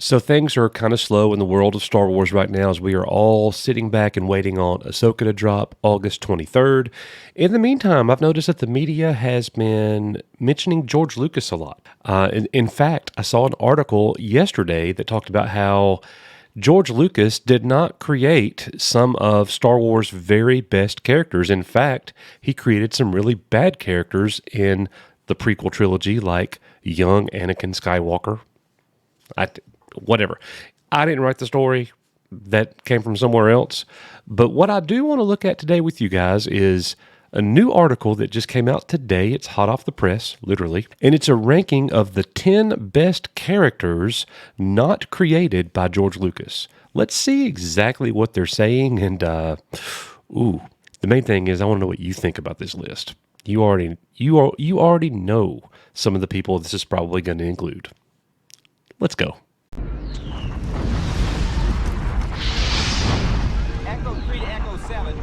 So things are kind of slow in the world of Star Wars right now as we are all sitting back and waiting on Ahsoka to drop August 23rd. In the meantime, I've noticed that the media has been mentioning George Lucas a lot. In fact, I saw an article yesterday that talked about how George Lucas did not create some of Star Wars' very best characters. In fact, he created some really bad characters in the prequel trilogy, like young Anakin Skywalker. Whatever. I didn't write the story. That came from somewhere else. But what I do want to look at today with you guys is a new article that just came out today. It's hot off the press, literally. And it's a ranking of the 10 best characters not created by George Lucas. Let's see exactly what they're saying. And, the main thing is I want to know what you think about this list. You already know some of the people this is probably going to include. Let's go. Echo 3 to Echo 7.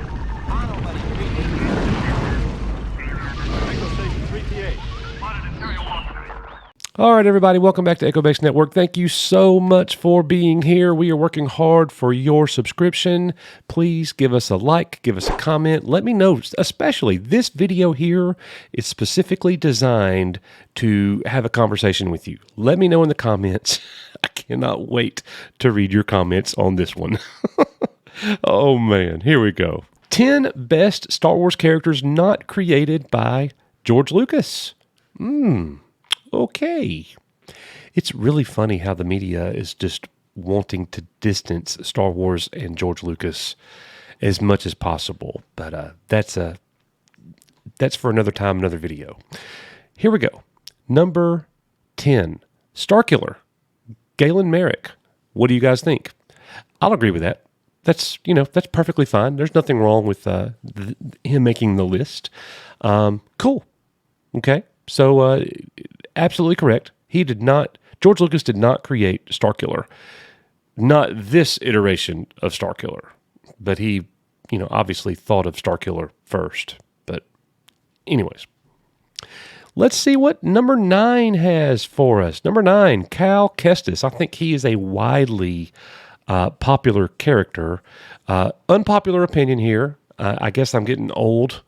Mono, buddy. 3-8. Echo Station 3PA. All right, everybody, welcome back to Echo Base Network. Thank you so much for being here. We are working hard for your subscription. Please give us a like, give us a comment. Let me know, especially this video here is specifically designed to have a conversation with you. Let me know in the comments. I cannot wait to read your comments on this one. Oh, man, here we go. 10 best Star Wars characters not created by George Lucas. Okay. It's really funny how the media is just wanting to distance Star Wars and George Lucas as much as possible. But that's for another time, another video. Here we go. Number 10, Starkiller, Galen Merrick. What do you guys think? I'll agree with that. That's perfectly fine. There's nothing wrong with him making the list. Cool. Okay. So, absolutely correct. George Lucas did not create Starkiller. Not this iteration of Starkiller. But he, obviously thought of Starkiller first. But anyways. Let's see what number 9 has for us. Number 9, Cal Kestus. I think he is a widely popular character. Unpopular opinion here. I guess I'm getting old.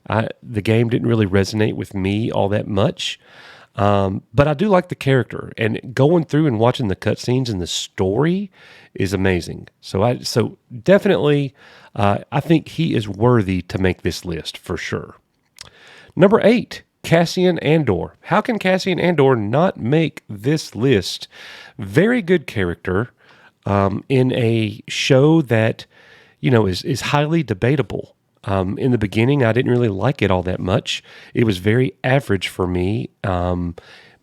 The game didn't really resonate with me all that much. But I do like the character. And going through and watching the cutscenes and the story is amazing. So definitely, I think he is worthy to make this list for sure. Number 8. Cassian Andor. How can Cassian Andor not make this list? Very good character in a show that, is highly debatable. In the beginning, I didn't really like it all that much. It was very average for me,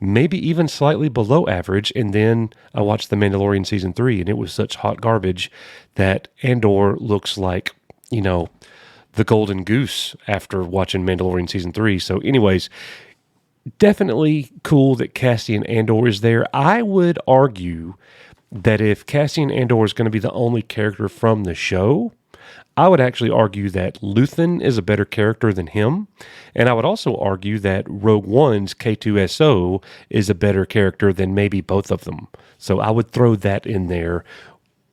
maybe even slightly below average. And then I watched The Mandalorian Season 3, and it was such hot garbage that Andor looks like, the golden goose after watching Mandalorian Season 3. So anyways, definitely cool that Cassian Andor is there. I would argue that if Cassian Andor is going to be the only character from the show, I would actually argue that Luthen is a better character than him. And I would also argue that Rogue One's K2SO is a better character than maybe both of them. So I would throw that in there.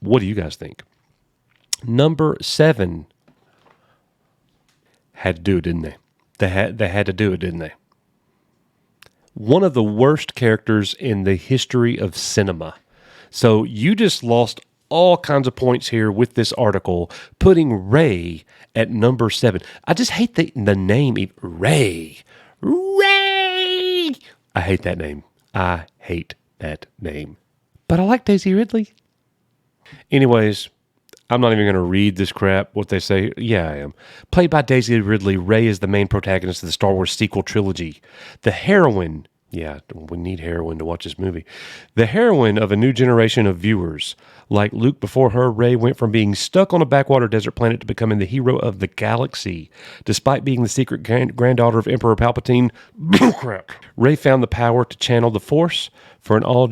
What do you guys think? Number 7. Had to do it, didn't they? They had to do it, didn't they? One of the worst characters in the history of cinema. So you just lost all kinds of points here with this article, putting Rey at number 7. I just hate the name, Rey. Rey! I hate that name. But I like Daisy Ridley. Anyways, I'm not even going to read this crap, what they say. Yeah, I am. Played by Daisy Ridley, Rey is the main protagonist of the Star Wars sequel trilogy. The heroine, we need heroine to watch this movie. The heroine of a new generation of viewers. Like Luke before her, Rey went from being stuck on a backwater desert planet to becoming the hero of the galaxy. Despite being the secret granddaughter of Emperor Palpatine, crap. Rey found the power to channel the Force for an all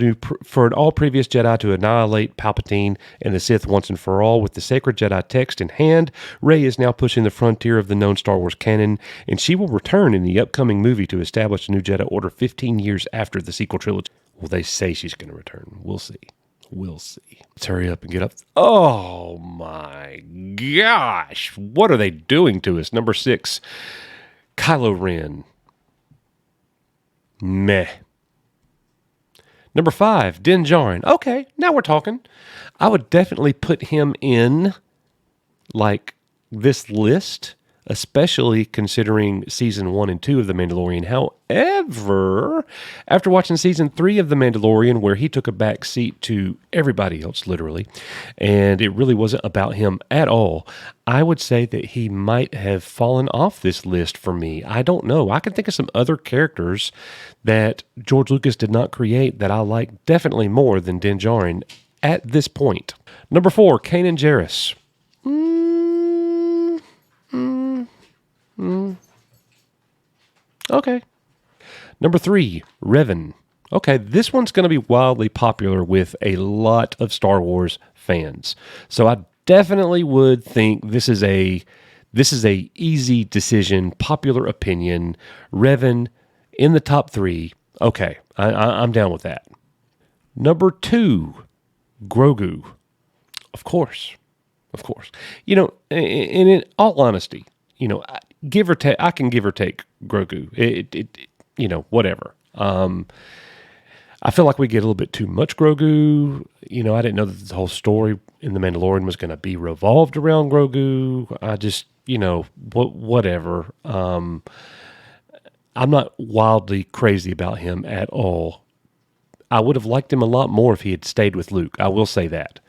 previous Jedi to annihilate Palpatine and the Sith once and for all. With the sacred Jedi text in hand, Rey is now pushing the frontier of the known Star Wars canon, and she will return in the upcoming movie to establish a new Jedi Order 15 years after the sequel trilogy. Well, they say she's going to return. We'll see. We'll see. Let's hurry up and get up. Oh my gosh. What are they doing to us? Number 6, Kylo Ren. Meh. Number 5, Din Djarin. Okay, now we're talking. I would definitely put him in like this list, especially considering season 1 and 2 of The Mandalorian. However, after watching season 3 of The Mandalorian, where he took a back seat to everybody else, literally, and it really wasn't about him at all, I would say that he might have fallen off this list for me. I don't know. I can think of some other characters that George Lucas did not create that I like definitely more than Din Djarin at this point. Number 4, Kanan Jairus. Okay. Number 3, Revan. Okay, this one's going to be wildly popular with a lot of Star Wars fans. So I definitely would think this is a easy decision, popular opinion. Revan in the top 3. Okay, I'm down with that. Number 2, Grogu. Of course. You know, and in all honesty, you know, give or take, I can give or take Grogu. You know, whatever. I feel like we get a little bit too much Grogu. You know, I didn't know that the whole story in The Mandalorian was going to be revolved around Grogu. I just, you know, whatever. I'm not wildly crazy about him at all. I would have liked him a lot more if he had stayed with Luke. I will say that.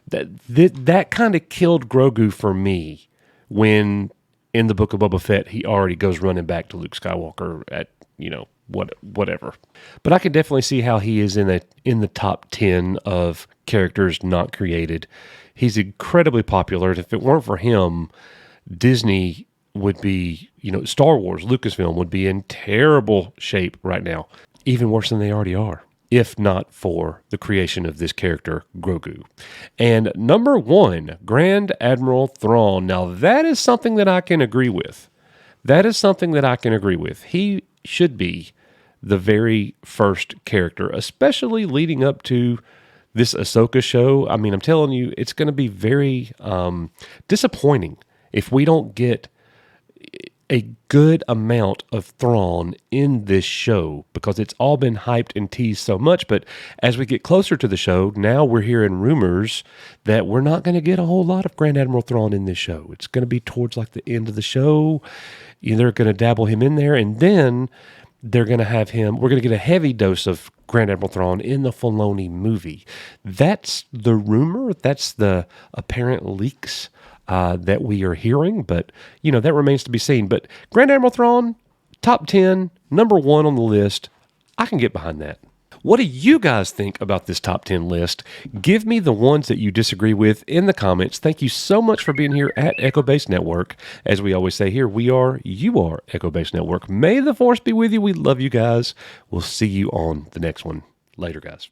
That kind of killed Grogu for me when in the Book of Boba Fett he already goes running back to Luke Skywalker at, you know, whatever. But I can definitely see how he is in the top 10 of characters not created. He's incredibly popular. If it weren't for him, Disney would be, you know, Star Wars, Lucasfilm would be in terrible shape right now, even worse than they already are, if not for the creation of this character, Grogu. And number 1, Grand Admiral Thrawn. Now, that is something that I can agree with. He should be the very first character, especially leading up to this Ahsoka show. I mean, I'm telling you, it's going to be very disappointing if we don't get a good amount of Thrawn in this show, because it's all been hyped and teased so much. But as we get closer to the show, now we're hearing rumors that we're not going to get a whole lot of Grand Admiral Thrawn in this show. It's going to be towards like the end of the show. They're going to dabble him in there, and then they're going to have him. We're going to get a heavy dose of Grand Admiral Thrawn in the Filoni movie. That's the rumor. That's the apparent leaks that we are hearing, but you know, that remains to be seen. But Grand Admiral Thrawn, top 10, number 1 on the list. I can get behind that. What do you guys think about this top 10 list? Give me the ones that you disagree with in the comments. Thank you so much for being here at Echo Base Network. As we always say here, you are Echo Base Network. May the Force be with you. We love you guys. We'll see you on the next one. Later, guys.